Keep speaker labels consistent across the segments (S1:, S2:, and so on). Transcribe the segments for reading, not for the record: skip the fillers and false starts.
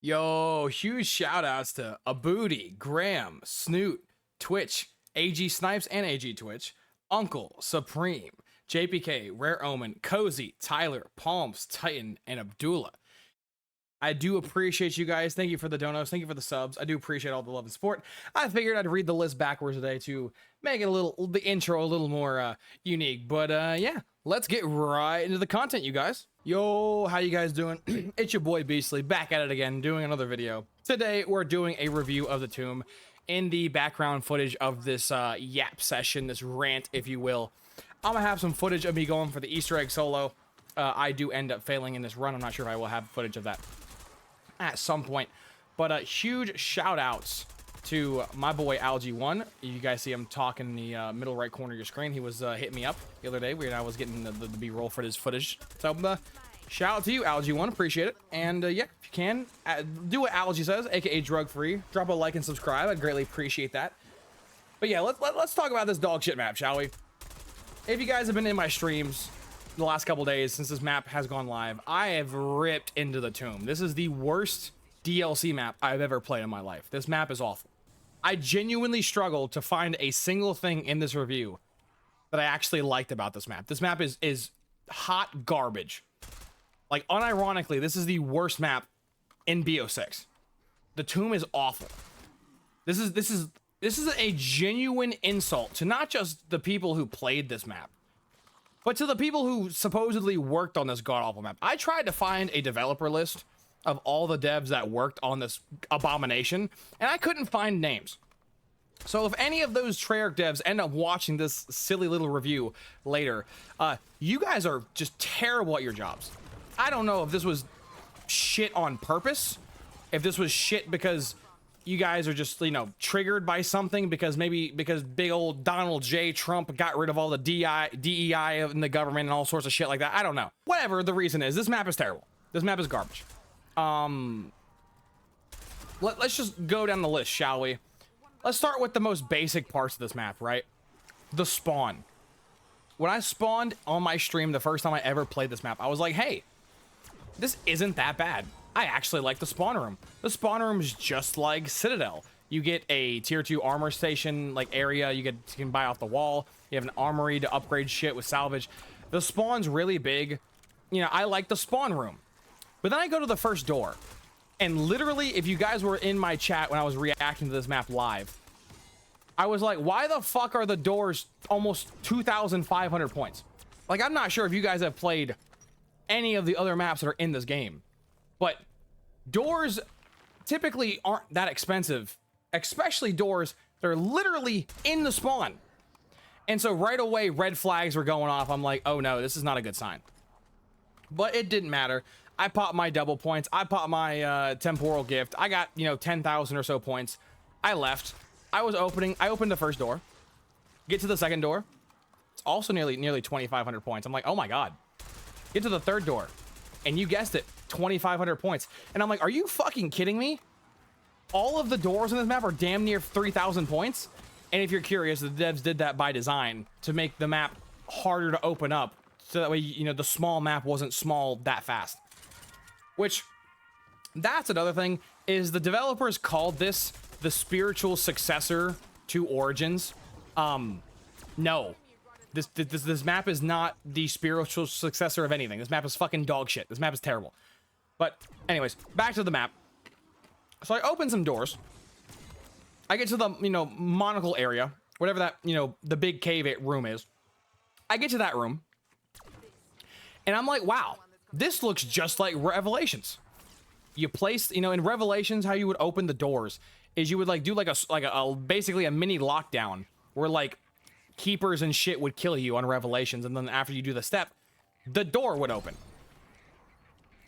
S1: Yo, huge shout outs to Abooty, Graham, Snoot, Twitch, AG Snipes and AG Twitch, Uncle, Supreme, JPK, Rare Omen, Cozy, Tyler, Palms, Titan, and Abdullah. I do appreciate you guys. Thank you for the donos. Thank you for the subs. I do appreciate all the love and support. I figured I'd read the list backwards today to make it the intro a little more unique. But yeah, let's get right into the content, you guys. Yo, how you guys doing? It's your boy Beastly back at it again, doing another video. Today, we're doing a review of the tomb. In the background footage of this yap session, this rant, if you will, I'm gonna have some footage of me going for the Easter egg solo. I do end up failing in this run. I'm not sure if I will have footage of that at some point, but huge shout outs to my boy Algae1. You guys see him talking in the middle right corner of your screen. He was hitting me up the other day when I was getting the b-roll for his footage. So shout out to you, Algae1. Appreciate it. And yeah, if you can, do what Algae says, aka drug free. Drop a like and subscribe. I'd greatly appreciate that. But yeah, let's talk about this dog shit map, shall we? If you guys have been in my streams the last couple days since this map has gone live, I have ripped into the tomb. This is the worst DLC map I've ever played in my life. This map is awful. I genuinely struggled to find a single thing in this review that I actually liked about this map. This map is hot garbage. Like, unironically, this is the worst map in BO6. The tomb is awful. This is a genuine insult to not just the people who played this map, but to the people who supposedly worked on this god-awful map. I tried to find a developer list of all the devs that worked on this abomination, and I couldn't find names. So if any of those Treyarch devs end up watching this silly little review later, you guys are just terrible at your jobs. I don't know if this was shit on purpose, if this was shit because you guys are just, you know, triggered by something because big old Donald J. Trump got rid of all the DEI in the government and all sorts of shit like that. I don't know. Whatever the reason is, this map is terrible. This map is garbage. Let's just go down the list, shall we? Let's start with the most basic parts of this map, right? The spawn. When I spawned on my stream the first time I ever played this map, I was like, hey, this isn't that bad. I actually like the spawn room. The spawn room is just like Citadel. You get a tier 2 armor station like area. You can buy off the wall. You have an armory to upgrade shit with salvage. The spawn's really big. You know, I like the spawn room. But then I go to the first door, and literally, if you guys were in my chat when I was reacting to this map live, I was like, why the fuck are the doors almost 2,500 points? Like, I'm not sure if you guys have played any of the other maps that are in this game, but doors typically aren't that expensive, especially doors that are literally in the spawn. And so right away, red flags were going off. I'm like, oh no, this is not a good sign. But it didn't matter. I popped my double points. I popped my temporal gift. I got, you know, 10,000 or so points. I left. I opened the first door. Get to the second door. It's also nearly 2,500 points. I'm like, oh my God. Get to the third door. And you guessed it, 2,500 points. And I'm like, are you fucking kidding me? All of the doors in this map are damn near 3,000 points. And if you're curious, the devs did that by design to make the map harder to open up. So that way, you know, the small map wasn't small that fast. Which, that's another thing, is the developers called this the spiritual successor to Origins. No. This map is not the spiritual successor of anything. This map is fucking dog shit. This map is terrible. But anyways, back to the map. So I open some doors. I get to the, you know, monocle area, whatever that, you know, the big cave room is. I get to that room. And I'm like, wow, this looks just like Revelations. You place, you know, in Revelations, how you would open the doors is you would like do like a basically a mini lockdown where like keepers and shit would kill you on Revelations, and then after you do the step, the door would open.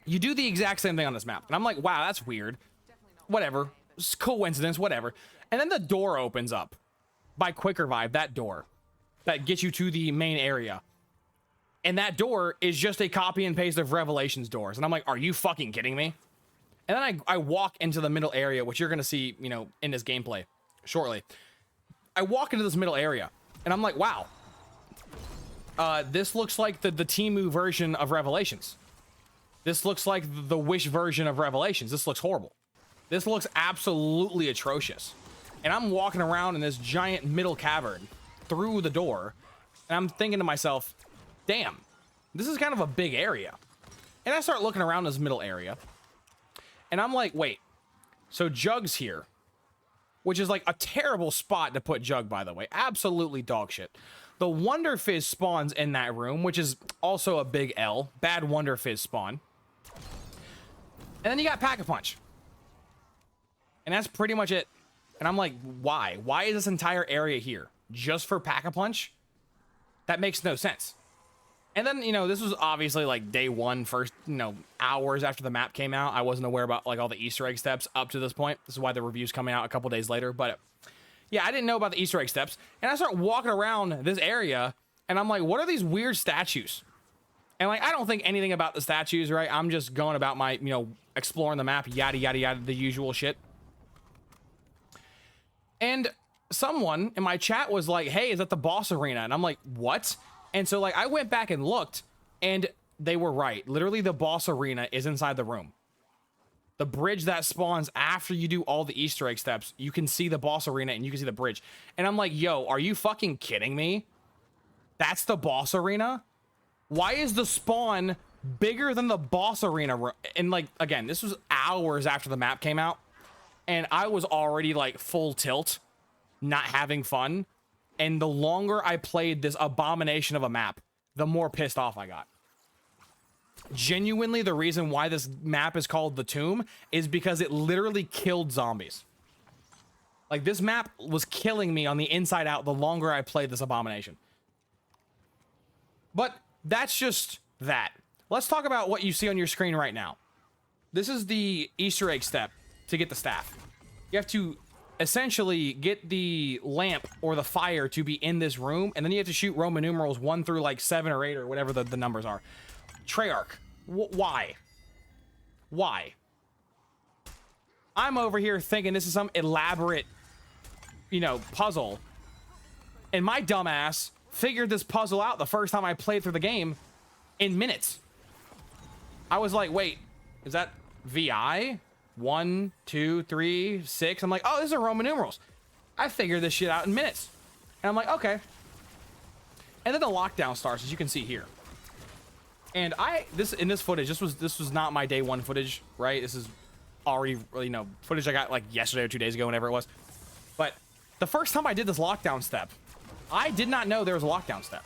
S1: You do the exact same thing on this map, and I'm like, wow, that's weird. Whatever, it's coincidence, whatever. And then the door opens up by Quick Revive, that door that gets you to the main area, and that door is just a copy and paste of Revelations doors. And I'm like, are you fucking kidding me? And then I walk into the middle area, which you're gonna see, you know, in this gameplay shortly. I walk into this middle area, and I'm like, wow, this looks like the Temu version of Revelations. This looks like the Wish version of Revelations. This looks horrible. This looks absolutely atrocious. And I'm walking around in this giant middle cavern through the door, and I'm thinking to myself, damn, this is kind of a big area. And I start looking around this middle area, and I'm like, wait, so Jug's here, which is like a terrible spot to put Jug, by the way. Absolutely dog shit. The Wonder Fizz spawns in that room, which is also a big L. Bad Wonder Fizz spawn. And then you got Pack-a-Punch. And that's pretty much it. And I'm like, why? Why is this entire area here? Just for Pack-a-Punch? That makes no sense. And then, you know, this was obviously like day one, first, you know, hours after the map came out. I wasn't aware about like all the Easter egg steps up to this point. This is why the review's coming out a couple days later. But yeah, I didn't know about the Easter egg steps. And I start walking around this area, and I'm like, what are these weird statues? And like, I don't think anything about the statues, right? I'm just going about my, you know, exploring the map, yada, yada, yada, the usual shit. And someone in my chat was like, hey, is that the boss arena? And I'm like, what? And so like, I went back and looked, and they were right. Literally, the boss arena is inside the room. The bridge that spawns after you do all the Easter egg steps, you can see the boss arena and you can see the bridge. And I'm like, yo, are you fucking kidding me? That's the boss arena? Why is the spawn bigger than the boss arena? And like, again, this was hours after the map came out, and I was already like full tilt, not having fun. And the longer I played this abomination of a map, the more pissed off I got. Genuinely, the reason why this map is called the Tomb is because it literally killed zombies. Like, this map was killing me on the inside out the longer I played this abomination. But that's just that. Let's talk about what you see on your screen right now. This is the Easter egg step to get the staff. You have to essentially get the lamp or the fire to be in this room, and then you have to shoot Roman numerals 1 through like 7 or 8 or whatever the numbers are. Treyarch, why? Why? I'm over here thinking this is some elaborate, you know, puzzle, and my dumbass figured this puzzle out the first time I played through the game in minutes. I was like, wait, is that VI? 1, 2, 3, 6. I'm like, oh, these are Roman numerals. I figured this shit out in minutes. And I'm like, okay. And then the lockdown starts, as you can see here. And in this footage, this was not my day one footage, right? This is already, you know, footage I got like yesterday or 2 days ago, whenever it was. But the first time I did this lockdown step, I did not know there was a lockdown step.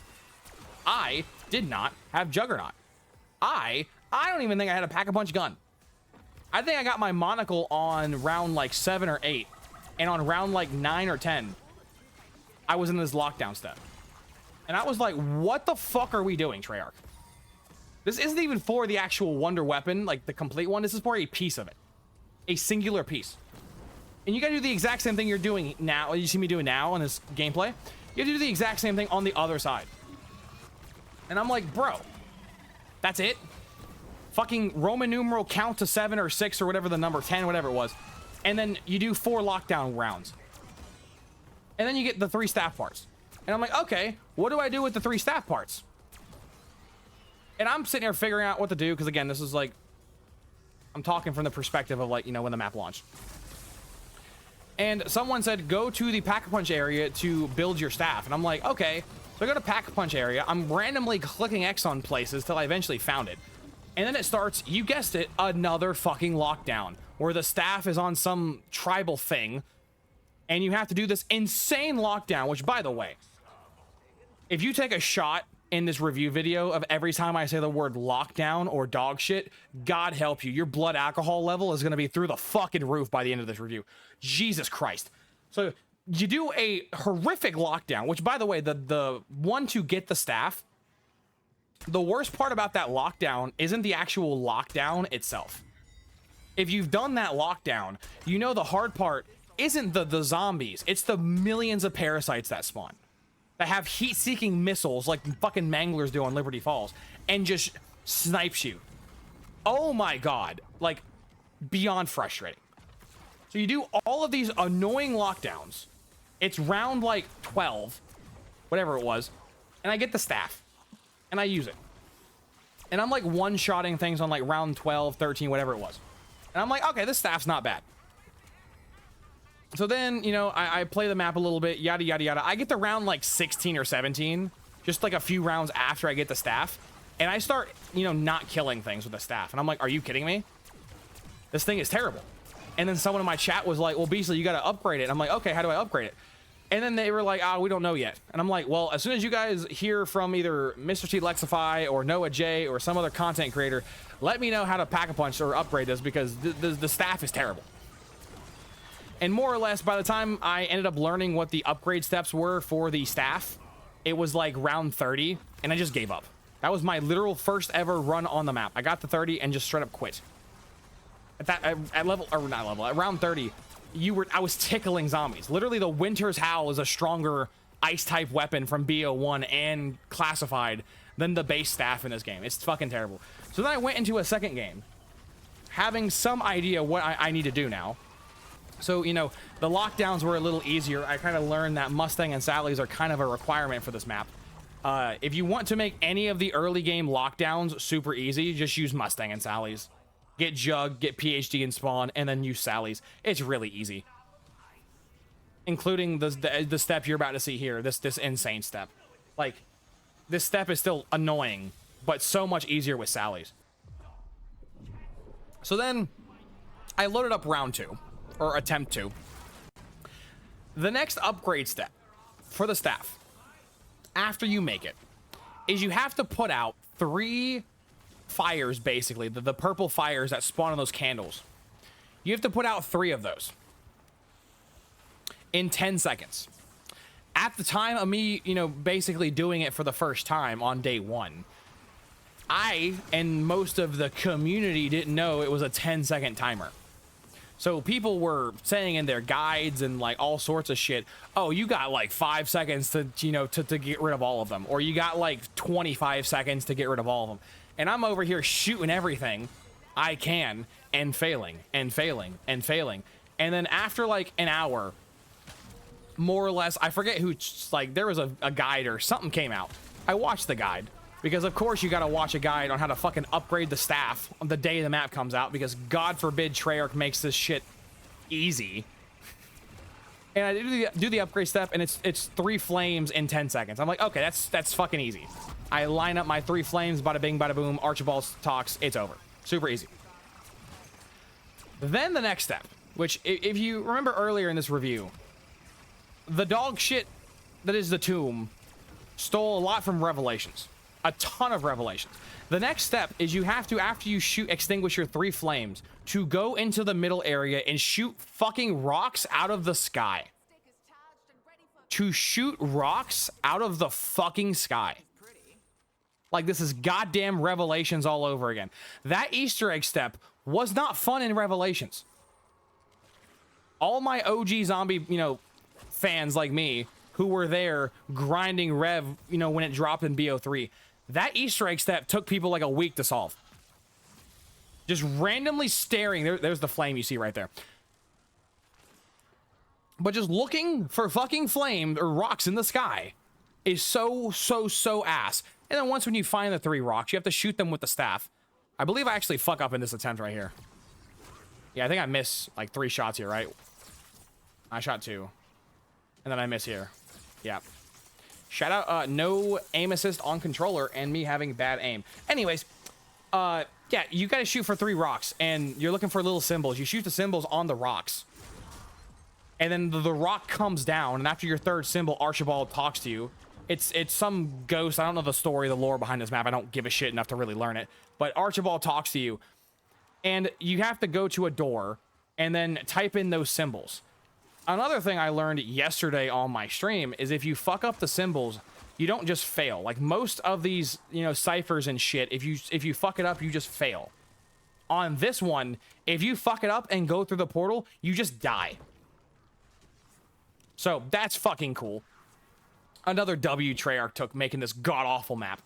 S1: I did not have Juggernaut. I don't even think I had a Pack-a-Punch gun. I think I got my monocle on round like 7 or 8, and on round like 9 or 10, I was in this lockdown step. And I was like, what the fuck are we doing, Treyarch? This isn't even for the actual wonder weapon, like the complete one. This is for a piece of it. A singular piece. And you gotta do the exact same thing you're doing now, you see me doing now on this gameplay. You have to do the exact same thing on the other side. And I'm like, bro, that's it? Fucking Roman numeral count to 7 or 6 or whatever the number, 10, whatever it was. And then you do 4 lockdown rounds. And then you get the 3 staff parts. And I'm like, okay, what do I do with the 3 staff parts? And I'm sitting here figuring out what to do, because again, this is like, I'm talking from the perspective of like, you know, when the map launched. And someone said, go to the Pack-a-Punch area to build your staff. And I'm like, okay. So I go to Pack-a-Punch area. I'm randomly clicking X on places till I eventually found it. And then it starts, you guessed it, another fucking lockdown, where the staff is on some tribal thing, and you have to do this insane lockdown, which, by the way, if you take a shot in this review video of every time I say the word lockdown or dog shit, God help you, your blood alcohol level is going to be through the fucking roof by the end of this review. Jesus Christ. So you do a horrific lockdown, which, by the way, the one to get the staff, the worst part about that lockdown isn't the actual lockdown itself. If you've done that lockdown, you know the hard part isn't the zombies. It's the millions of parasites that spawn, that have heat-seeking missiles like fucking Manglers do on Liberty Falls, and just snipes you. Oh my god. Like, beyond frustrating. So you do all of these annoying lockdowns. It's round like 12, whatever it was, and I get the staff. And I use it. And I'm like one-shotting things on like round 12, 13, whatever it was. And I'm like, okay, this staff's not bad. So then, you know, I play the map a little bit, yada, yada, yada. I get to round like 16 or 17, just like a few rounds after I get the staff. And I start, you know, not killing things with the staff. And I'm like, are you kidding me? This thing is terrible. And then someone in my chat was like, well, Beasley, you got to upgrade it. I'm like, okay, how do I upgrade it? And then they were like, we don't know yet. And I'm like, well, as soon as you guys hear from either Mr. T Lexify or Noah J or some other content creator, let me know how to pack a punch or upgrade this, because the staff is terrible. And more or less, by the time I ended up learning what the upgrade steps were for the staff, it was like round 30, and I just gave up. That was my literal first ever run on the map. I got to 30 and just straight up quit. At level, or not level, at round 30, I was tickling zombies. Literally, the Winter's Howl is a stronger ice-type weapon from BO1 and classified than the base staff in this game. It's fucking terrible. So then I went into a second game, having some idea what I need to do now. So, you know, the lockdowns were a little easier. I kind of learned that Mustang and Sally's are kind of a requirement for this map. If you want to make any of the early game lockdowns super easy, just use Mustang and Sally's. Get Jug, get PhD and Spawn, and then use Sally's. It's really easy. Including the step you're about to see here, this insane step. Like, this step is still annoying, but so much easier with Sally's. So then, I loaded up round 2. Or attempt to. The next upgrade step for the staff, after you make it, is you have to put out 3 fires, basically. The purple fires that spawn on those candles. You have to put out 3 of those in 10 seconds. At the time of me, you know, basically doing it for the first time on day 1, I and most of the community didn't know it was a 10-second timer. So people were saying in their guides and like all sorts of shit, oh, you got like 5 seconds to, you know, to get rid of all of them. Or you got like 25 seconds to get rid of all of them. And I'm over here shooting everything I can and failing and failing and failing. And then after like an hour, more or less, I forget who, like there was a guide or something came out. I watched the guide. Because, of course, you got to watch a guide on how to fucking upgrade the staff on the day the map comes out. Because, God forbid, TREYARCH makes this shit easy. And I do the upgrade step, and it's 3 flames in 10 seconds. I'm like, okay, that's fucking easy. I line up my 3 flames, bada bing, bada boom, Archibald talks, it's over. Super easy. Then the next step, which, if you remember earlier in this review, the dog shit that is the tomb stole a lot from Revelations. A ton of Revelations. The next step is you have to, after you extinguish your 3 flames, to go into the middle area and shoot fucking rocks out of the sky. To shoot rocks out of the fucking sky. Like, this is goddamn Revelations all over again. That Easter egg step was not fun in Revelations. All my OG zombie, you know, fans like me, who were there grinding Rev, you know, when it dropped in BO3, that Easter egg step took people like a week to solve. Just randomly staring. There's the flame you see right there. But just looking for fucking flame or rocks in the sky is so ass. And then once when you find the 3 rocks, you have to shoot them with the staff. I believe I actually fuck up in this attempt right here. Yeah, I think I miss like 3 shots here, right? I shot 2. And then I miss here. Yeah. Shout out, no aim assist on controller and me having bad aim. Anyways, yeah, you gotta shoot for 3 rocks and you're looking for little symbols. You shoot the symbols on the rocks. And then the rock comes down, and after your 3rd symbol, Archibald talks to you. It's some ghost. I don't know the story, the lore behind this map. I don't give a shit enough to really learn it. But Archibald talks to you. And you have to go to a door and then type in those symbols. Another thing I learned yesterday on my stream is if you fuck up the symbols, you don't just fail. Like most of these, you know, ciphers and shit, if you fuck it up, you just fail. On this one, if you fuck it up and go through the portal, you just die. So that's fucking cool. Another W TREYARCH took making this god-awful map.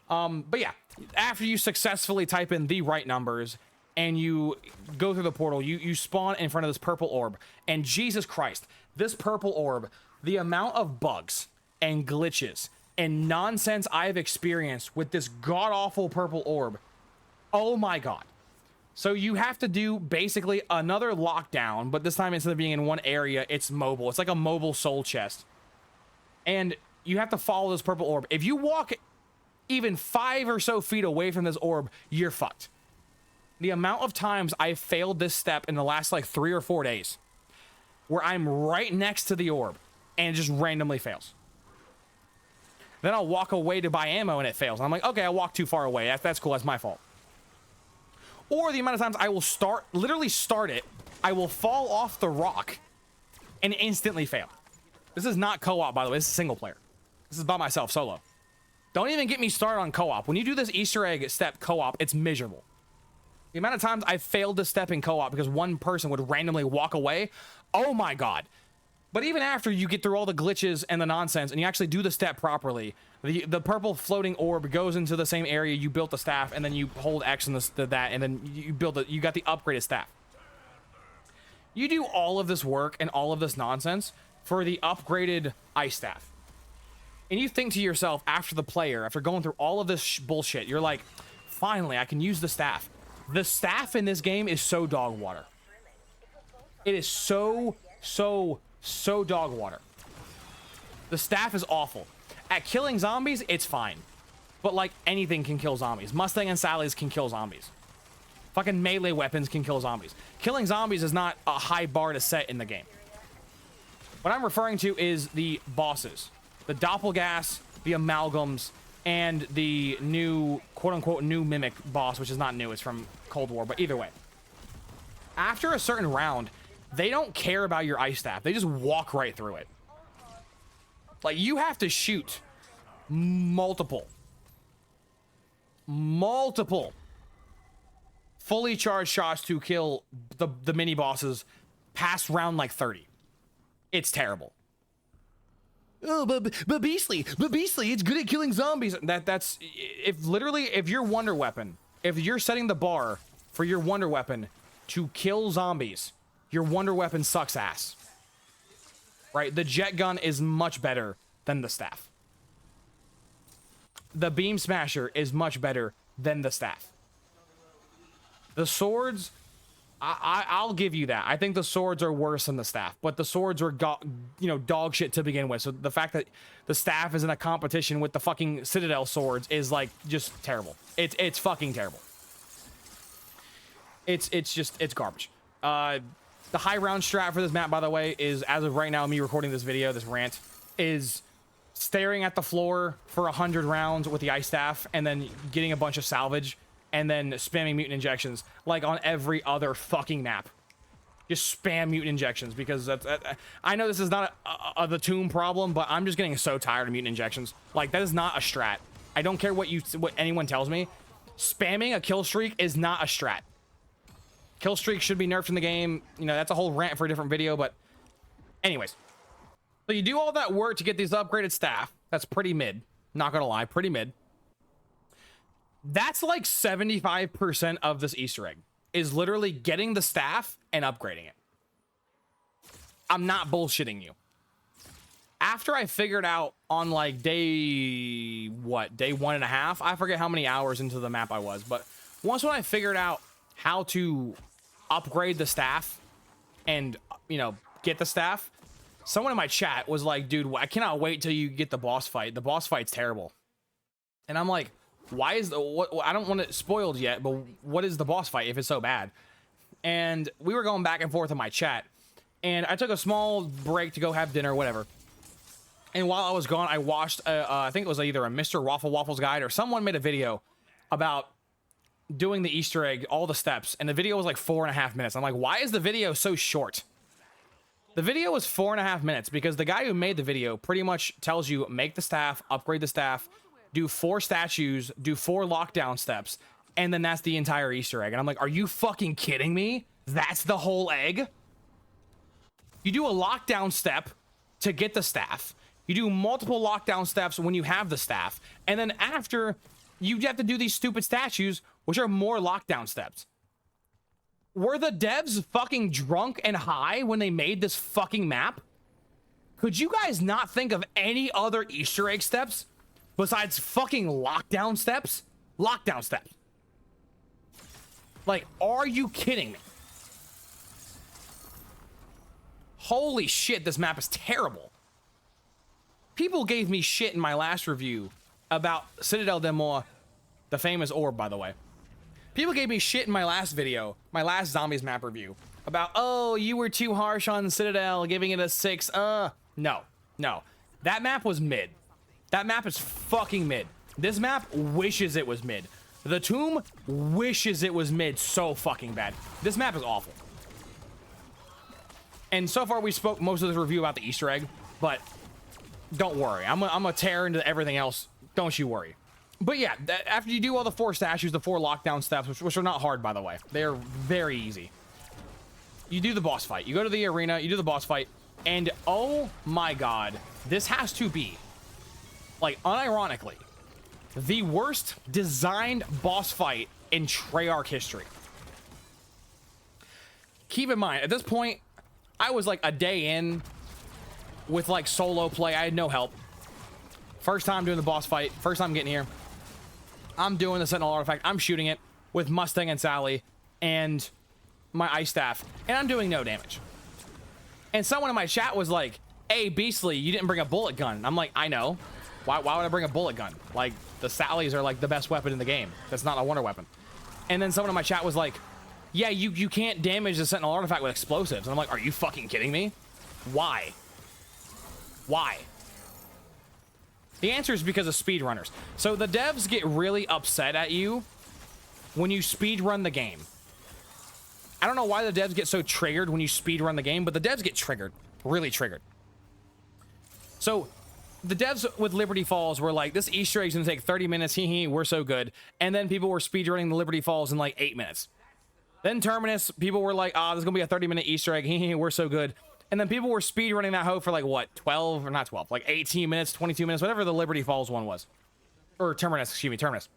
S1: But yeah, after you successfully type in the right numbers and you go through the portal, you spawn in front of this purple orb. And Jesus Christ, this purple orb, the amount of bugs and glitches and nonsense I've experienced with this god-awful purple orb. Oh my god. So you have to do basically another lockdown, but this time instead of being in one area, it's mobile. It's like a mobile soul chest. And you have to follow this purple orb. If you walk even 5 or so feet away from this orb, you're fucked. The amount of times I failed this step in the last like 3 or 4 days, where I'm right next to the orb and it just randomly fails. Then I'll walk away to buy ammo and it fails. And I'm like, okay, I walked too far away. That's cool. That's my fault. Or the amount of times I will literally start it, I will fall off the rock and instantly fail. This is not co-op, by the way. This is single player. This is by myself, solo. Don't even get me started on co-op. When you do this Easter egg step co-op, it's miserable. The amount of times I failed this step in co-op because one person would randomly walk away, oh my god. But even after you get through all the glitches and the nonsense and you actually do the step properly, the purple floating orb goes into the same area you built the staff, and then you hold X and that, and then you build it. You got the upgraded staff. You do all of this work and all of this nonsense for the upgraded ice staff. And you think to yourself, after going through all of this bullshit, you're like, finally, I can use the staff. The staff in this game is so dog water. It is so dog water. The staff is awful. At killing zombies, it's fine. But like anything can kill zombies. Mustang and Sally's can kill zombies. Fucking melee weapons can kill zombies. Killing zombies is not a high bar to set in the game. What I'm referring to is the bosses. The doppelgas, the amalgams, and the new, quote-unquote, new mimic boss, which is not new. It's from Cold War, but either way. After a certain round, they don't care about your ice staff. They just walk right through it. Like, you have to shoot multiple fully charged shots to kill the mini bosses past round like 30. It's terrible. Oh, but Beastly, it's good at killing zombies. That's if your wonder weapon, if you're setting the bar for your wonder weapon to kill zombies, your wonder weapon sucks ass. Right? The jet gun is much better than the staff. The beam smasher is much better than the staff. The swords, I'll give you that. I think the swords are worse than the staff, but the swords were dog shit to begin with. So the fact that the staff is in a competition with the fucking Citadel swords is like just terrible. It's fucking terrible. It's garbage. The high round strat for this map, by the way, is, as of right now, me recording this video, this rant, is staring at the floor for 100 rounds with the ice staff and then getting a bunch of salvage and then spamming mutant injections like on every other fucking map. Just spam mutant injections because I know this is not the tomb problem, but I'm just getting so tired of mutant injections. Like, that is not a strat. I don't care what anyone tells me. Spamming a kill streak is not a strat. Kill streak should be nerfed in the game. You know, that's a whole rant for a different video, but anyways. So you do all that work to get these upgraded staff. That's pretty mid. Not gonna lie, pretty mid. That's like 75% of this Easter egg. Is literally getting the staff and upgrading it. I'm not bullshitting you. After I figured out on like day 1.5, I forget how many hours into the map I was, but when I figured out how to upgrade the staff and, get the staff, someone in my chat was like, dude, I cannot wait till you get the boss fight. The boss fight's terrible. And I'm like, why is I don't want it spoiled yet, but what is the boss fight if it's so bad? And we were going back and forth in my chat, and I took a small break to go have dinner, whatever. And while I was gone, I watched, I think it was either a Mr. Waffles guide or someone made a video about doing the Easter egg, all the steps, and the video was like 4.5 minutes. I'm like, why is the video so short? The video was 4.5 minutes because the guy who made the video pretty much tells you, make the staff, upgrade the staff, do 4 statues, do 4 lockdown steps, and then that's the entire Easter egg. And I'm like, are you fucking kidding me? That's the whole egg? You do a lockdown step to get the staff. You do multiple lockdown steps when you have the staff. And then after, you have to do these stupid statues, which are more lockdown steps. Were the devs fucking drunk and high when they made this fucking map? Could you guys not think of any other Easter egg steps besides fucking lockdown steps? Lockdown steps. Like, are you kidding me? Holy shit, this map is terrible. People gave me shit in my last review about Citadel des Morts, the famous orb, by the way. People gave me shit in my last video, my last Zombies map review, about, oh, you were too harsh on Citadel, giving it a 6. No. That map was mid. That map is fucking mid. This map wishes it was mid. The Tomb wishes it was mid so fucking bad. This map is awful. And so far we spoke most of this review about the Easter egg, but don't worry. I'm gonna tear into everything else. Don't you worry. But yeah, after you do all the 4 statues, the 4 lockdown steps, which are not hard, by the way. They're very easy. You do the boss fight. You go to the arena, you do the boss fight, and oh my god, this has to be, like, unironically, the worst designed boss fight in Treyarch history. Keep in mind, at this point, I was like a day in with like solo play. I had no help. First time doing the boss fight. First time getting here. I'm doing the Sentinel artifact. I'm shooting it with Mustang and Sally and my ice staff. And I'm doing no damage. And someone in my chat was like, hey, Beastly, you didn't bring a bullet gun. I'm like, I know. Why would I bring a bullet gun? Like, the Sallys are like the best weapon in the game. That's not a wonder weapon. And then someone in my chat was like, yeah, you can't damage the Sentinel artifact with explosives. And I'm like, are you fucking kidding me? Why? Why? The answer is because of speedrunners. So the devs get really upset at you when you speedrun the game. I don't know why the devs get so triggered when you speedrun the game, but the devs get triggered. Really triggered. So the devs with Liberty Falls were like, this Easter egg's gonna take 30 minutes, hee, we're so good. And then people were speedrunning the Liberty Falls in like 8 minutes. Then Terminus, people were like, this is gonna be a 30-minute Easter egg, hee, we're so good. And then people were speedrunning that hoe for like, what, 12, or not 12, like 18 minutes, 22 minutes, whatever the Liberty Falls one was. Or Terminus, excuse me, Terminus.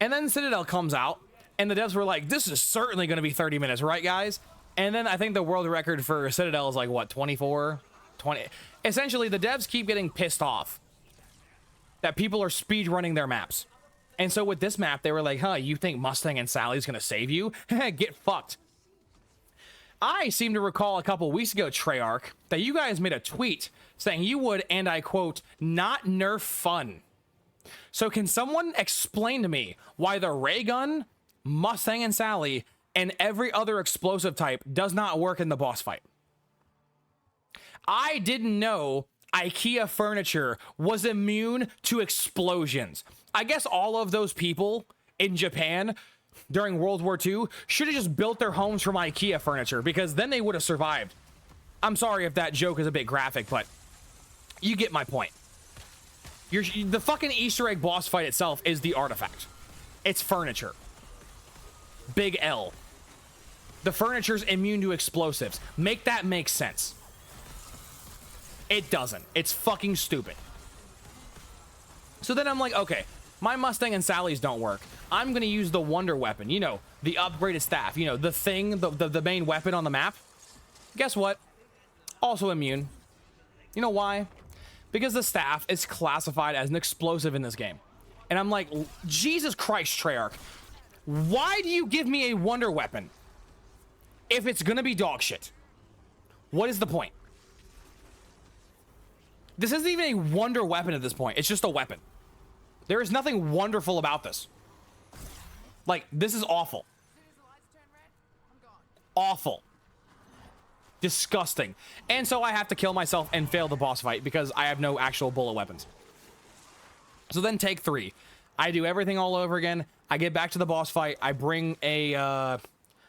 S1: And then Citadel comes out, and the devs were like, this is certainly gonna be 30 minutes, right, guys? And then I think the world record for Citadel is like, what, 24? 20? Essentially, the devs keep getting pissed off that people are speedrunning their maps. And so with this map, they were like, you think Mustang and Sally's gonna save you? Get fucked. I seem to recall a couple weeks ago, Treyarch, that you guys made a tweet saying you would, and I quote, not nerf fun. So can someone explain to me why the ray gun, Mustang and Sally, and every other explosive type does not work in the boss fight? I didn't know IKEA furniture was immune to explosions. I guess all of those people in Japan during World War II should have just built their homes from IKEA furniture, because then they would have survived. I'm sorry if that joke is a bit graphic, but you get my point. The fucking Easter egg boss fight itself is the artifact. It's furniture. Big L. The furniture's immune to explosives. Make that make sense. It doesn't. It's fucking stupid. So then I'm like, okay, my Mustang and Sally's don't work. I'm gonna use the wonder weapon, you know, the upgraded staff, you know, the thing, the main weapon on the map. Guess what? Also immune. You know why? Because the staff is classified as an explosive in this game. And I'm like, Jesus Christ, Treyarch, why do you give me a wonder weapon if it's gonna be dog shit? What is the point? This isn't even a wonder weapon at this point. It's just a weapon. There is nothing wonderful about this. Like, this is awful. Awful. Disgusting. And so I have to kill myself and fail the boss fight because I have no actual bullet weapons. So then take 3. I do everything all over again. I get back to the boss fight. I bring a, I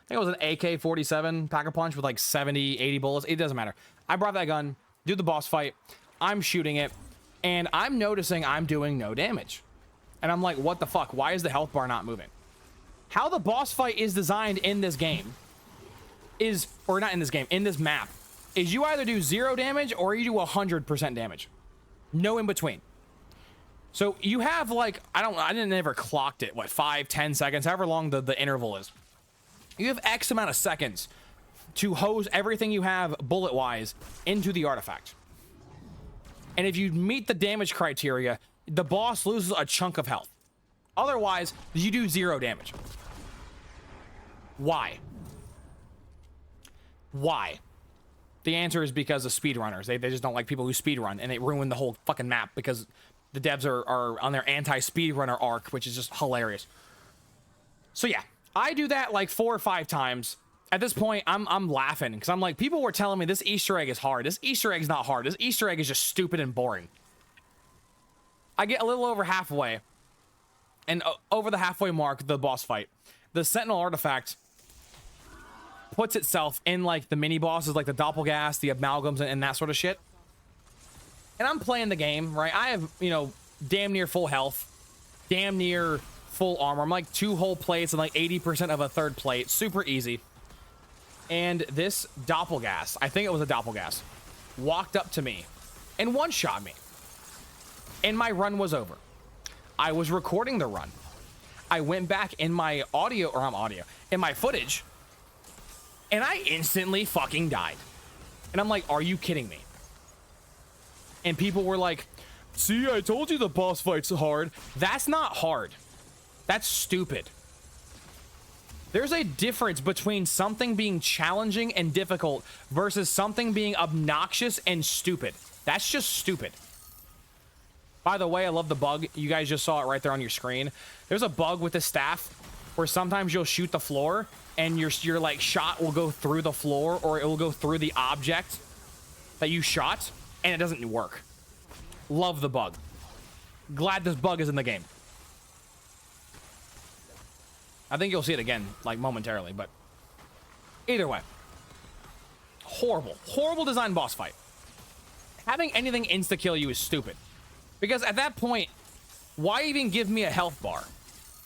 S1: think it was an AK-47 Pack-a-Punch with like 70, 80 bullets. It doesn't matter. I brought that gun, do the boss fight. I'm shooting it, and I'm noticing I'm doing no damage. And I'm like, what the fuck? Why is the health bar not moving? How the boss fight is designed in this game is, or not in this game, in this map, is you either do 0 damage or you do 100% damage. No in between. So you have like, I didn't ever clocked it, what, 5, 10 seconds, however long the interval is. You have X amount of seconds to hose everything you have bullet-wise into the artifact. And if you meet the damage criteria, the boss loses a chunk of health. Otherwise, you do 0 damage. Why? Why? The answer is because of speedrunners. They just don't like people who speedrun, and they ruin the whole fucking map because the devs are on their anti-speedrunner arc, which is just hilarious. So yeah, I do that like 4 or 5 times. At this point, I'm laughing because I'm like, people were telling me this Easter egg is hard. This Easter egg's not hard. This Easter egg is just stupid and boring. I get a little over halfway, and over the halfway mark, the boss fight. The Sentinel artifact puts itself in like the mini bosses, like the Doppelgas, the Amalgams, and that sort of shit. And I'm playing the game, right? I have, you know, damn near full health, damn near full armor. I'm like 2 whole plates and like 80% of a 3rd plate. Super easy. And this Doppelgas, I think it was a Doppelgas, walked up to me and one-shot me. And my run was over. I was recording the run. I went back in my in my footage, and I instantly fucking died. And I'm like, are you kidding me? And people were like, see, I told you the boss fight's hard. That's not hard. That's stupid. There's a difference between something being challenging and difficult versus something being obnoxious and stupid. That's just stupid. By the way, I love the bug. You guys just saw it right there on your screen. There's a bug with the staff where sometimes you'll shoot the floor and your like shot will go through the floor, or it will go through the object that you shot, and it doesn't work. Love the bug. Glad this bug is in the game. I think you'll see it again, like, momentarily, but either way. Horrible design boss fight. Having anything insta-kill you is stupid. Because at that point, why even give me a health bar?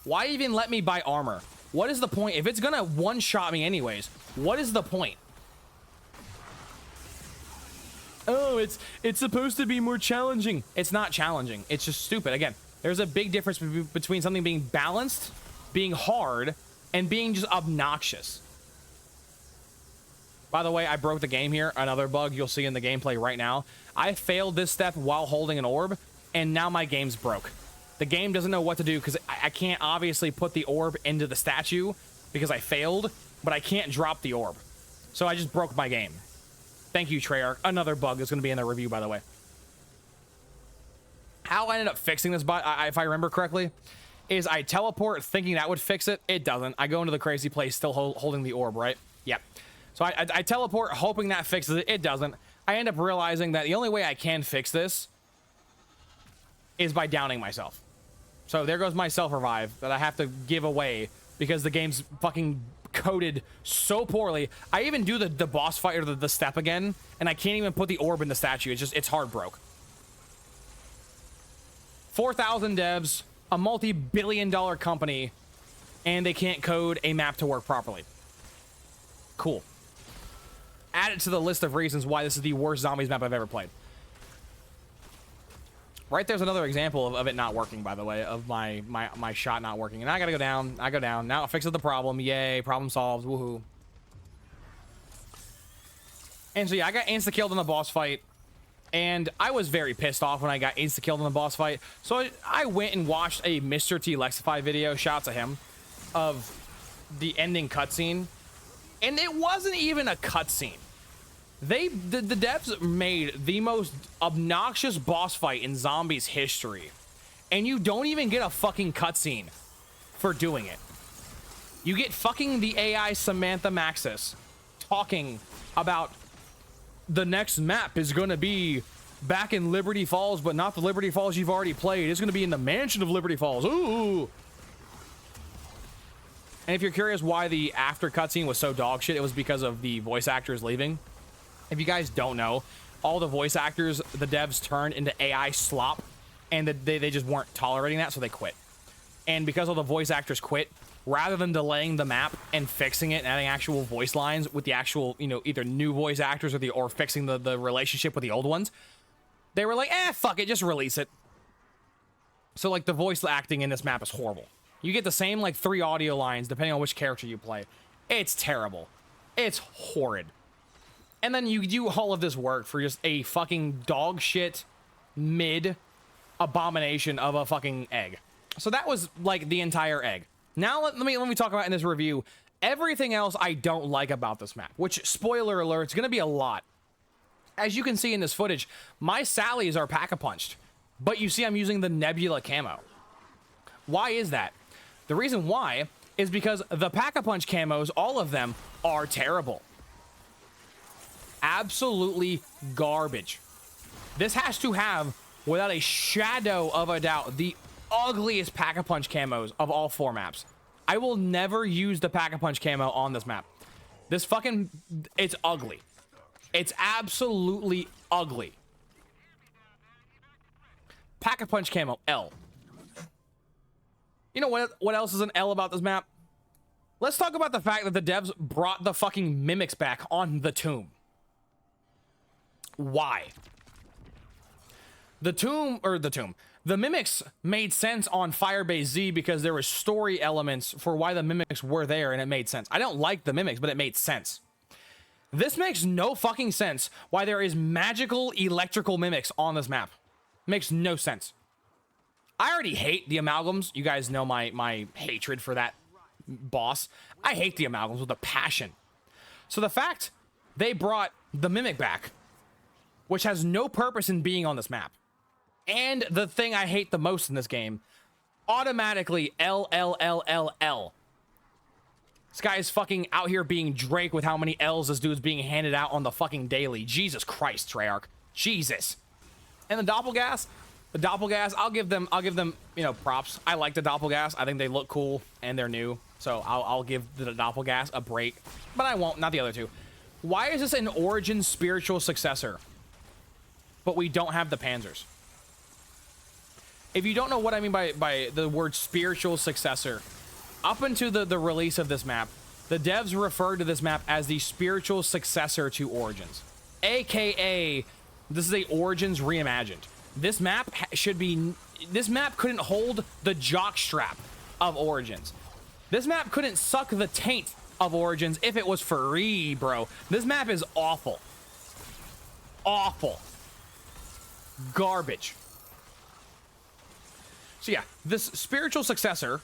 S1: Why even let me buy armor? What is the point? If it's gonna one-shot me anyways, what is the point? Oh, it's supposed to be more challenging. It's not challenging. It's just stupid. Again, there's a big difference between something being balanced, being hard, and being just obnoxious. By the way, I broke the game here. Another bug you'll see in the gameplay right now. I failed this step while holding an orb, and now my game's broke. The game doesn't know what to do because I can't obviously put the orb into the statue because I failed, but I can't drop the orb. So I just broke my game. Thank you, TREYARCH. Another bug is going to be in the review, by the way. How I ended up fixing this bug, if I remember correctly, is I teleport thinking that would fix it. It doesn't. I go into the crazy place still holding the orb, right? Yep. So I teleport hoping that fixes it. It doesn't. I end up realizing that the only way I can fix this is by downing myself. So there goes my self-revive that I have to give away because the game's fucking coded so poorly. I even do the boss fight or the step again, and I can't even put the orb in the statue. It's hard broke. 4,000 devs, a multi-billion-dollar company, and they can't code a map to work properly. Cool. Add it to the list of reasons why this is the worst zombies map I've ever played. Right there's another example of it not working, by the way, of my shot not working. And I gotta go down. I go down. Now it fixes the problem. Yay, problem solved. Woohoo. And so yeah, I got insta-killed in the boss fight. And I was very pissed off when I got insta-killed in the boss fight. So I went and watched a Mr. T Lexify video, shout out to him, of the ending cutscene. And it wasn't even a cutscene. The devs made the most obnoxious boss fight in zombies history, and you don't even get a fucking cutscene for doing it. You get fucking the AI Samantha Maxis talking about the next map is gonna be back in Liberty Falls, but not the Liberty Falls you've already played. It's gonna be in the mansion of Liberty Falls. Ooh. And if you're curious why the after cutscene was so dog shit, it was because of the voice actors leaving. If you guys don't know, all the voice actors, the devs turned into AI slop, and they just weren't tolerating that, so they quit. And because all the voice actors quit, rather than delaying the map and fixing it and adding actual voice lines with the actual, you know, either new voice actors or fixing the relationship with the old ones, they were like, fuck it, just release it. So like the voice acting in this map is horrible. You get the same like 3 audio lines depending on which character you play. It's terrible. It's horrid. And then you do all of this work for just a fucking dog shit mid abomination of a fucking egg. So that was like the entire egg. Now let me talk about in this review Everything else I don't like about this map, which, spoiler alert, it's going to be a lot. As you can see in this footage, my Sallies are pack-a-punched, but you see I'm using the Nebula camo. Why is that? The reason why is because the pack-a-punch camos, all of them, are terrible. Absolutely garbage. This has to have, without a shadow of a doubt, the ugliest pack-a-punch camos of all 4 maps. I will never use the pack-a-punch camo on this map. This fucking... It's ugly. It's absolutely ugly. Pack-a-punch camo, L. You know what else is an L about this map? Let's talk about the fact that the devs brought the fucking mimics back on the tomb. Why? The mimics made sense on Firebase Z because there were story elements for why the mimics were there, and it made sense. I don't like the mimics, but it made sense. This makes no fucking sense why there is magical electrical mimics on this map. Makes no sense. I already hate the amalgams. You guys know my hatred for that boss. I hate the amalgams with a passion. So the fact they brought the mimic back, which has no purpose in being on this map, and the thing I hate the most in this game, automatically L, L, L, L, L. This guy is fucking out here being Drake with how many L's this dude's being handed out on the fucking daily. Jesus Christ, Treyarch. Jesus. And the Doppelgas, I'll give them, you know, props. I like the Doppelgas. I think they look cool and they're new. So I'll give the Doppelgas a break, but I won't, not the other two. Why is this an Origin spiritual successor, but we don't have the Panzers? If you don't know what I mean by the word spiritual successor, up until the release of this map, the devs referred to this map as the spiritual successor to Origins. AKA, this is a Origins reimagined. This map this map couldn't hold the jockstrap of Origins. This map couldn't suck the taint of Origins if it was free, bro. This map is awful. Awful. Garbage. So yeah, this spiritual successor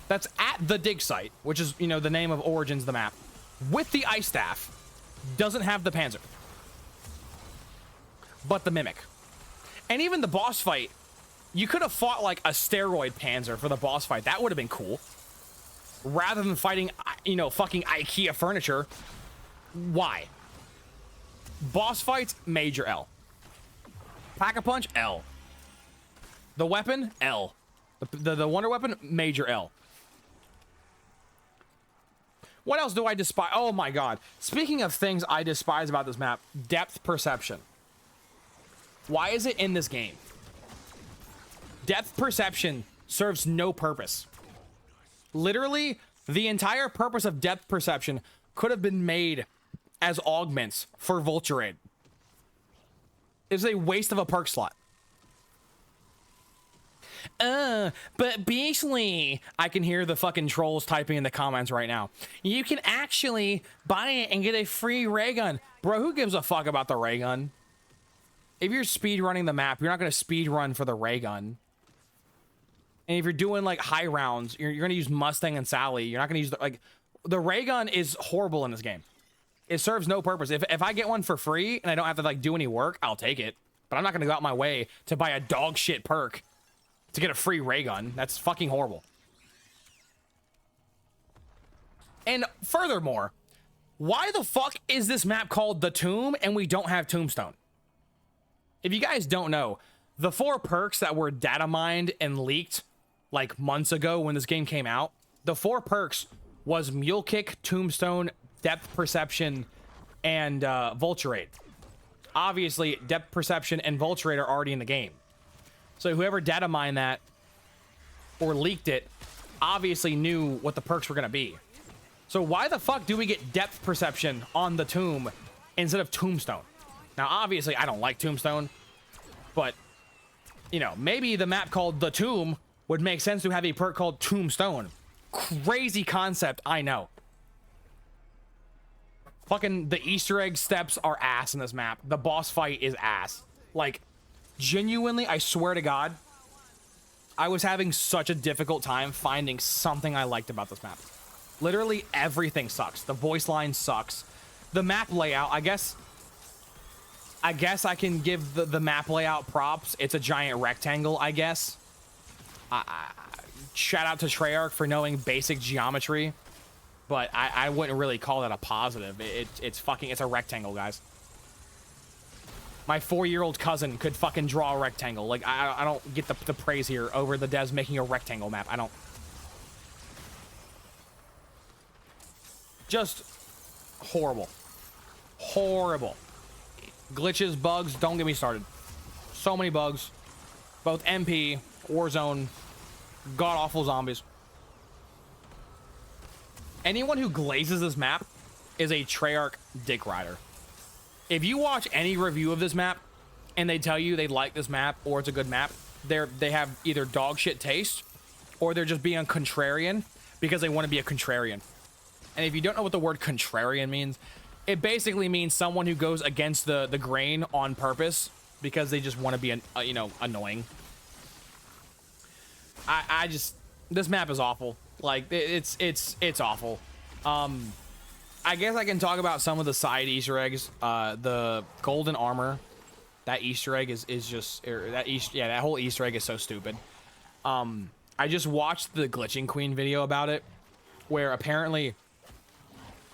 S1: that's at the dig site, which is, you know, the name of Origins, the map, with the ice staff, doesn't have the Panzer, but the Mimic. And even the boss fight, you could have fought like a steroid Panzer for the boss fight. That would have been cool. Rather than fighting, you know, fucking IKEA furniture. Why? Boss fights, major L. Pack-a-punch, L. The weapon, L. The wonder weapon, major L. What else do I despise? Oh my god. Speaking of things I despise about this map, depth perception. Why is it in this game? Depth perception serves no purpose. Literally, the entire purpose of depth perception could have been made as augments for Vulture Aid. It's a waste of a perk slot. But basically, I can hear the fucking trolls typing in the comments right now. You can actually buy it and get a free ray gun. Bro, who gives a fuck about the ray gun? If you're speed running the map, you're not going to speed run for the ray gun. And if you're doing like high rounds, you're going to use Mustang and Sally. You're not going to use the ray gun is horrible in this game. It serves no purpose. If I get one for free and I don't have to like do any work, I'll take it. But I'm not going to go out my way to buy a dog shit perk to get a free ray gun. That's fucking horrible. And furthermore, why the fuck is this map called The Tomb and we don't have Tombstone? If you guys don't know, the 4 perks that were data mined and leaked like months ago when this game came out, the 4 perks was Mule Kick, Tombstone, Depth Perception, and Vulture Aid. Obviously, Depth Perception and Vulture Aid are already in the game. So whoever data mined that or leaked it obviously knew what the perks were going to be. So why the fuck do we get Depth Perception on the Tomb instead of Tombstone? Now, obviously, I don't like Tombstone, but, you know, maybe the map called The Tomb would make sense to have a perk called Tombstone. Crazy concept, I know. Fucking the Easter egg steps are ass in this map. The boss fight is ass. Like, genuinely, I swear to God, I was having such a difficult time finding something I liked about this map. Literally everything sucks. The voice line sucks. The map layout, I guess I can give the map layout props. It's a giant rectangle, I guess. Shout out to TREYARCH for knowing basic geometry, but I wouldn't really call that a positive. It's a rectangle, guys. My 4-year-old cousin could fucking draw a rectangle. Like, I don't get the praise here over the devs making a rectangle map. I don't. Just horrible. Horrible. Glitches, bugs, don't get me started. So many bugs. Both MP, Warzone, god-awful zombies. Anyone who glazes this map is a TREYARCH dick rider. If you watch any review of this map and they tell you they like this map or it's a good map, they have either dog shit taste or they're just being contrarian because they want to be a contrarian. And if you don't know what the word contrarian means, it basically means someone who goes against the grain on purpose because they just want to be, you know, annoying. I just, this map is awful. Like, it's awful. I guess I can talk about some of the side Easter eggs. The golden armor, that Easter egg is just, that whole Easter egg is so stupid. I just watched the Glitching Queen video about it, where apparently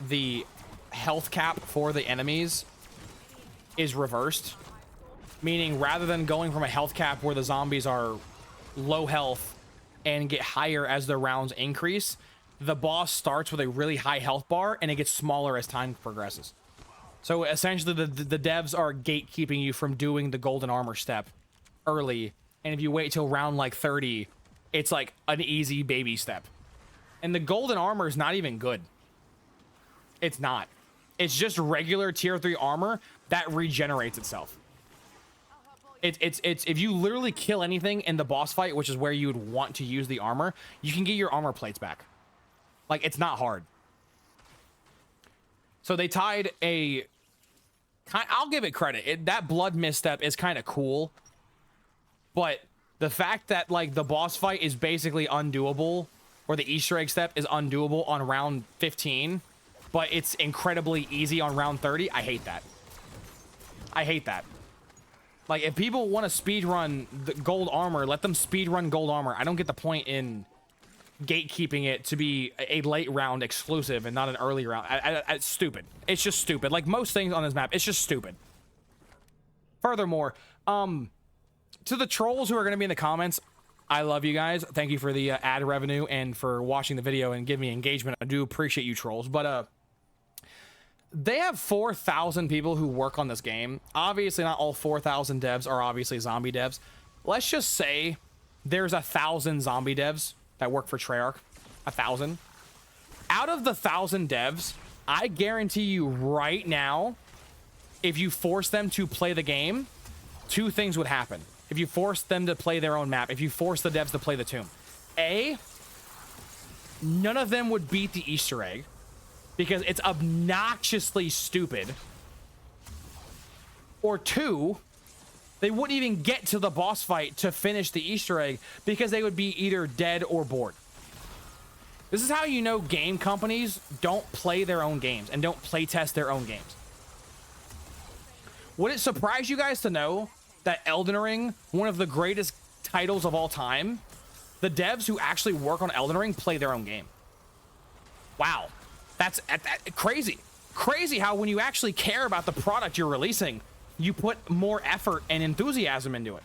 S1: the health cap for the enemies is reversed, meaning rather than going from a health cap where the zombies are low health and get higher as the rounds increase, the boss starts with a really high health bar and it gets smaller as time progresses. So essentially the devs are gatekeeping you from doing the golden armor step early, and if you wait till round like 30, it's like an easy baby step. And the golden armor is not even good. It's not. It's just regular tier 3 armor that regenerates itself. It's if you literally kill anything in the boss fight, which is where you would want to use the armor, you can get your armor plates back. Like, it's not hard. So they tied a, I'll give it credit. That blood misstep is kind of cool, but the fact that like the boss fight is basically undoable, or the Easter egg step is undoable on round 15, but it's incredibly easy on round 30, I hate that. I hate that. Like, if people want to speedrun the gold armor, let them speedrun gold armor. I don't get the point in gatekeeping it to be a late round exclusive and not an early round. It's stupid. It's just stupid. Like most things on this map, it's just stupid. Furthermore, to the trolls who are going to be in the comments, I love you guys. Thank you for the ad revenue and for watching the video and giving me engagement. I do appreciate you trolls, but they have 4,000 people who work on this game. Obviously, not all 4,000 devs are obviously zombie devs. Let's just say there's 1,000 zombie devs that work for TREYARCH. 1,000. Out of the 1,000 devs, I guarantee you right now, if you force them to play the game, 2 things would happen. If you force them to play their own map, if you force the devs to play the tomb, A, none of them would beat the Easter egg because it's obnoxiously stupid. Or 2, they wouldn't even get to the boss fight to finish the Easter egg because they would be either dead or bored. This is how you know game companies don't play their own games and don't play test their own games. Would it surprise you guys to know that Elden Ring, one of the greatest titles of all time, the devs who actually work on Elden Ring play their own game? Wow. That's crazy. Crazy how when you actually care about the product you're releasing, you put more effort and enthusiasm into it.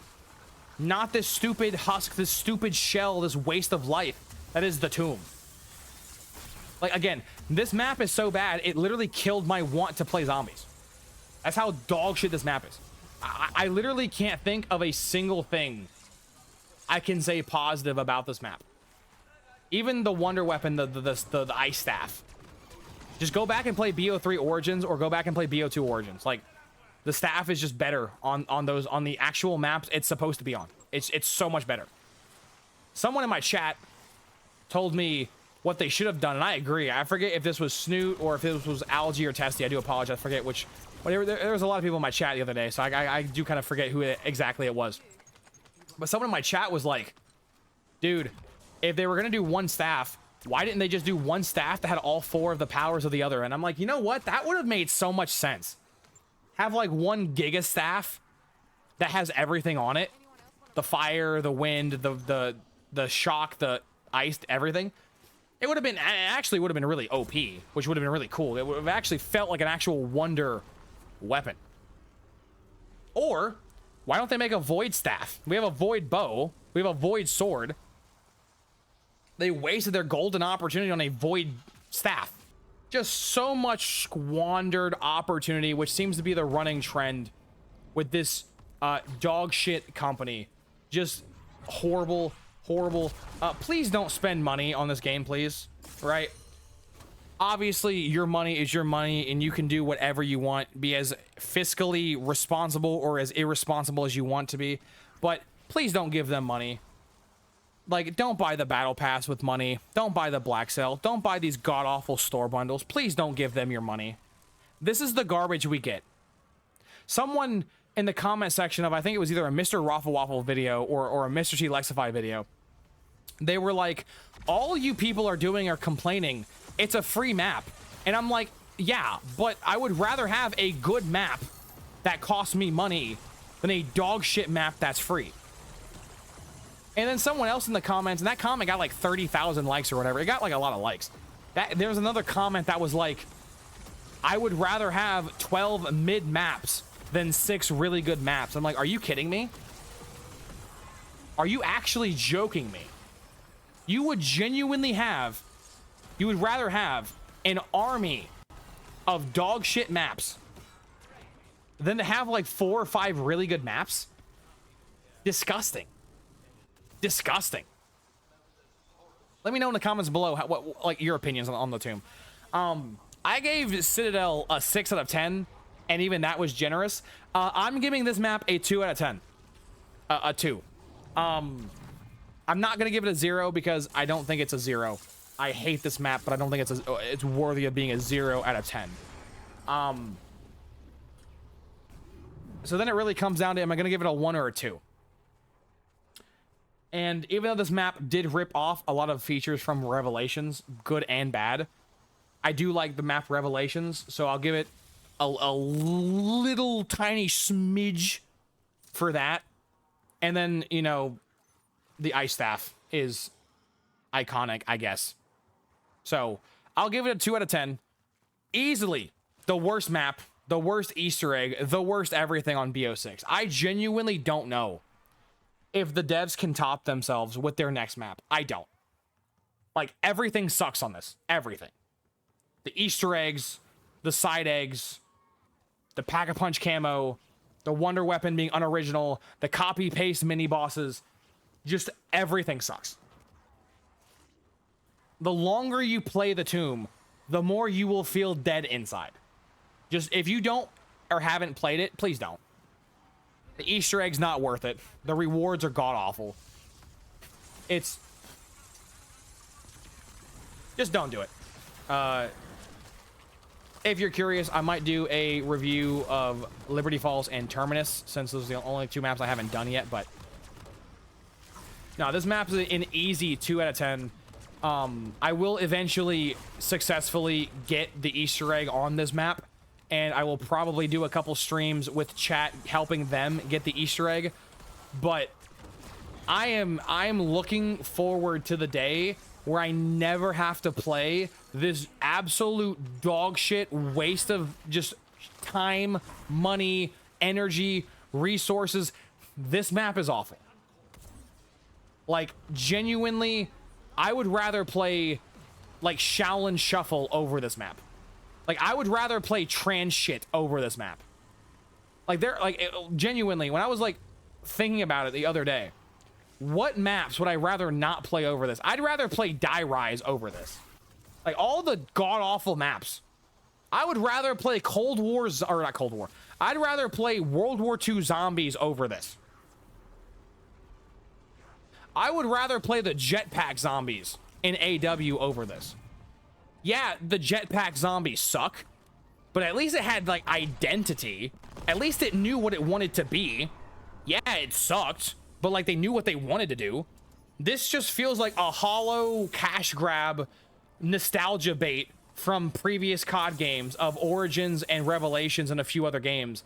S1: Not this stupid husk, this stupid shell, this waste of life that is the tomb. Like, again, this map is so bad, it literally killed my want to play zombies. That's how dog shit this map is. I literally can't think of a single thing I can say positive about this map. Even the wonder weapon, the ice staff. Just go back and play BO3 Origins or go back and play BO2 Origins. Like, the staff is just better on the actual maps it's supposed to be on. It's so much better. Someone in my chat told me what they should have done, and I agree. I forget if this was Snoot or if this was Algae or Testy. I do apologize. I forget which. Whatever. There was a lot of people in my chat the other day, so I do kind of forget who exactly it was. But someone in my chat was like, dude, if they were going to do one staff, Why didn't they just do one staff that had all 4 of the powers of the other? And I'm like, you know what? That would have made so much sense. Have like one Giga staff that has everything on it. The fire, the wind, the shock, the ice, everything. It would have been, actually would have been really OP, which would have been really cool. It would have actually felt like an actual wonder weapon. Or, why don't they make a void staff? We have a void bow. We have a void sword. They wasted their golden opportunity on a void staff. Just so much squandered opportunity, which seems to be the running trend with this dog shit company. Just horrible, horrible. Please don't spend money on this game, please. Right? Obviously, your money is your money, and you can do whatever you want. Be as fiscally responsible or as irresponsible as you want to be. But please don't give them money. Like, don't buy the battle pass with money. Don't buy the black sale. Don't buy these god-awful store bundles. Please don't give them your money. This is the garbage we get. Someone in the comment section of, I think it was either a Mr. Raffle Waffle video or a Mr. T Lexify video, they were like, all you people are doing are complaining. It's a free map. And I'm like, yeah, but I would rather have a good map that costs me money than a dog shit map that's free. And then someone else in the comments, and that comment got like 30,000 likes or whatever. It got like a lot of likes. There was another comment that was like, I would rather have 12 mid maps than 6 really good maps. I'm like, are you kidding me? Are you actually joking me? You would genuinely have, you would rather have an army of dog shit maps than to have like 4 or 5 really good maps? Disgusting. Disgusting. Let me know in the comments below what like your opinions on the tomb. I gave Citadel a 6 out of 10, and even that was generous. I'm giving this map a 2 out of 10. A 2. I'm not gonna give it a 0 because I don't think it's a 0. I hate this map, but I don't think it's worthy of being a 0 out of 10. So then it really comes down to, am I gonna give it a 1 or a 2? And even though this map did rip off a lot of features from Revelations, good and bad, I do like the map Revelations, so I'll give it a little tiny smidge for that. And then, you know, the ice staff is iconic, I guess. So I'll give it a 2 out of 10. Easily the worst map, the worst Easter egg, the worst everything on BO6. I genuinely don't know if the devs can top themselves with their next map. I don't. Like, everything sucks on this. Everything. The Easter eggs, the side eggs, the Pack-a-Punch camo, the Wonder Weapon being unoriginal, the copy-paste mini-bosses. Just everything sucks. The longer you play the tomb, the more you will feel dead inside. Just, if you don't or haven't played it, please don't. The Easter egg's not worth it. The rewards are god-awful. It's... just don't do it. If you're curious, I might do a review of Liberty Falls and Terminus, since those are the only 2 maps I haven't done yet, but... no, this map is an easy 2 out of 10. I will eventually successfully get the Easter egg on this map, and I will probably do a couple streams with chat helping them get the Easter egg. But I'm looking forward to the day where I never have to play this absolute dog shit waste of just time, money, energy, resources. This map is awful. Like, genuinely, I would rather play like Shaolin Shuffle over this map. Like, I would rather play trans shit over this map. Like, genuinely, when I was, like, thinking about it the other day, what maps would I rather not play over this? I'd rather play Die Rise over this. Like, all the god-awful maps. I would rather play Cold War, or not Cold War. I'd rather play World War II Zombies over this. I would rather play the Jetpack Zombies in AW over this. Yeah, the Jetpack Zombies suck, but at least it had, like, identity. At least it knew what it wanted to be. Yeah, it sucked, but, like, they knew what they wanted to do. This just feels like a hollow cash grab nostalgia bait from previous COD games of Origins and Revelations and a few other games.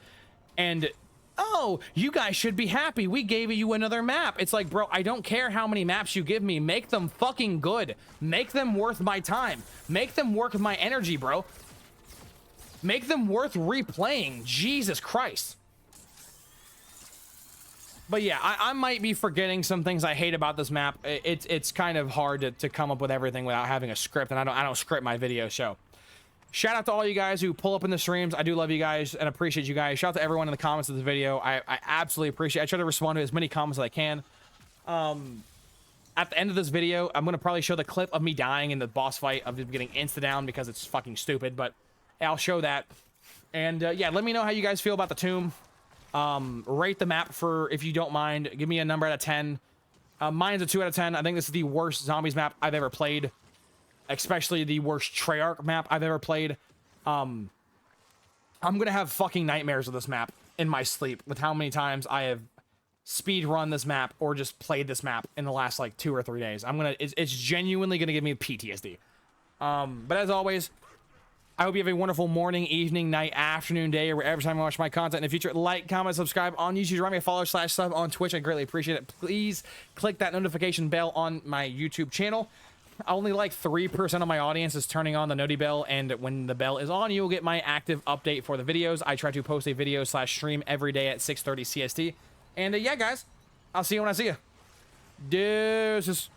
S1: And, oh, you guys should be happy. We gave you another map. It's like, bro, I don't care how many maps you give me. Make them fucking good. Make them worth my time. Make them work with my energy, bro. Make them worth replaying. Jesus Christ. But yeah, I might be forgetting some things I hate about this map. It's kind of hard to come up with everything without having a script, and I don't script my videos. So shout out to all you guys who pull up in the streams. I do love you guys and appreciate you guys. Shout out to everyone in the comments of the video. I absolutely appreciate it. I try to respond to as many comments as I can. At the end of this video, I'm gonna probably show the clip of me dying in the boss fight of getting insta-down because it's fucking stupid, but I'll show that. And yeah, let me know how you guys feel about the tomb. Rate the map for, if you don't mind. Give me a number out of 10. Mine's a 2 out of 10. I think this is the worst zombies map I've ever played, especially the worst Treyarch map I've ever played. I'm gonna have fucking nightmares of this map in my sleep with how many times I have speed run this map or just played this map in the last like 2 or 3 days. It's genuinely gonna give me PTSD. But as always, I hope you have a wonderful morning, evening, night, afternoon, day, or wherever time you watch my content in the future. Like, comment, subscribe on YouTube. Write me a follow / sub on Twitch. I greatly appreciate it. Please click that notification bell on my YouTube channel. Only like 3% of my audience is turning on the noti bell, and when the bell is on, you will get my active update for the videos. I try to post a video / stream every day at 6:30 CST. And yeah, guys, I'll see you when I see you. Deuces.